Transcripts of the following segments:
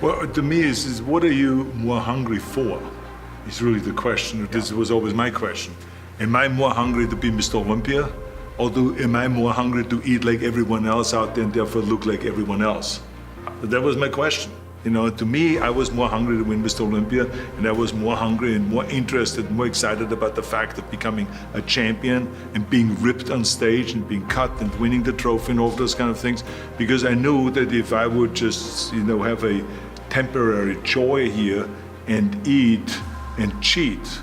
Well, to me, is what are you more hungry for? Is really the question. This was always my question. Am I more hungry to be Mr. Olympia? Or am I more hungry to eat like everyone else out there and therefore look like everyone else? That was my question. You know, to me, I was more hungry to win Mr. Olympia, and I was more hungry and more interested, more excited about the fact of becoming a champion and being ripped on stage and being cut and winning the trophy and all those kind of things, because I knew that if I would just, have a temporary joy here and eat and cheat,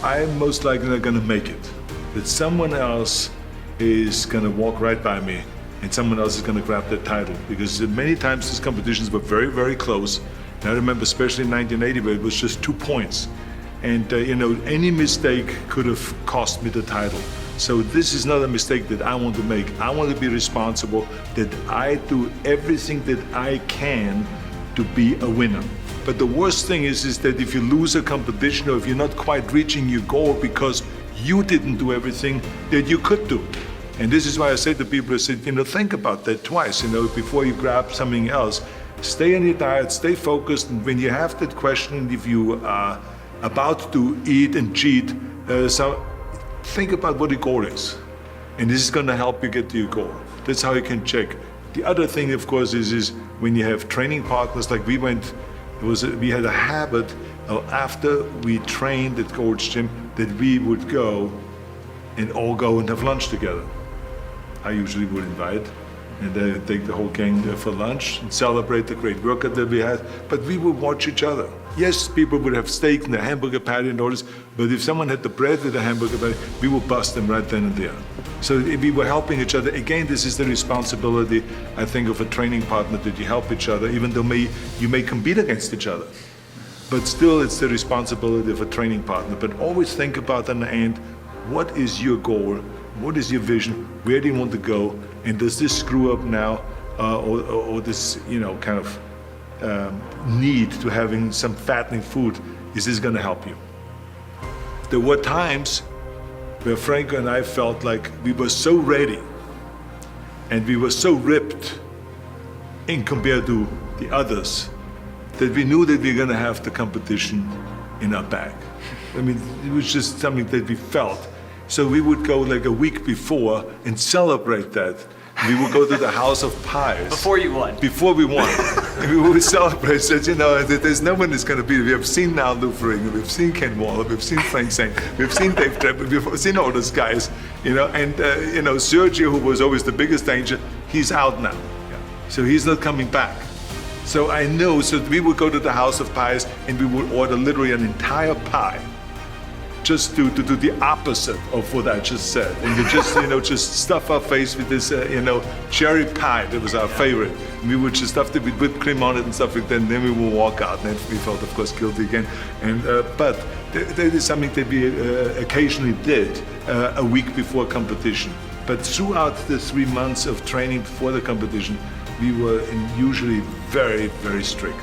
I'm most likely not gonna make it. That someone else is gonna walk right by me and someone else is gonna grab that title. Because many times these competitions were very, very close. And I remember especially in 1980 where it was just 2 points. And any mistake could have cost me the title. So this is not a mistake that I want to make. I want to be responsible that I do everything that I can to be a winner. But the worst thing is that if you lose a competition or if you're not quite reaching your goal because you didn't do everything that you could do. And this is why I say to people, I said, think about that twice, before you grab something else. Stay on your diet, stay focused, and when you have that question, if you are about to eat and cheat, so think about what your goal is. And this is gonna help you get to your goal. That's how you can check. The other thing, of course, is when you have training partners, like we had a habit of after we trained at Gold's Gym, that we would go and all go and have lunch together. I usually would invite and take the whole gang for lunch and celebrate the great workout that we had, but we would watch each other. Yes, people would have steak and a hamburger patty and all this, but if someone had the bread with a hamburger patty, we would bust them right then and there. So if we were helping each other, again, this is the responsibility, I think, of a training partner, that you help each other, even though you may compete against each other. But still, it's the responsibility of a training partner. But always think about in the end, what is your goal? What is your vision? Where do you want to go? And does this screw up now, or this, kind of need to having some fattening food, is this going to help you? There were times where Franco and I felt like we were so ready and we were so ripped in compared to the others that we knew that we were going to have the competition in our bag. I mean, it was just something that we felt. So we would go like a week before and celebrate that. We would go to the House of Pies. Before you won. Before we won. And we would celebrate, said, that there's no one that's going to beat it. We have seen now Lou Ferrigno, we've seen Ken Waller, we've seen Frank Zane, we've seen Dave Trepper, we've seen all those guys, and Sergio, who was always the biggest danger, he's out now. So he's not coming back. So I know, so we would go to the House of Pies and we would order literally an entire pie, just to do the opposite of what I just said. And we just, just stuff our face with this, cherry pie that was our favorite. And we would just stuff it with whipped cream on it and stuff like that, and then we would walk out. And then we felt, of course, guilty again. And but that is something that we occasionally did a week before competition. But throughout the 3 months of training before the competition, we were usually very, very strict.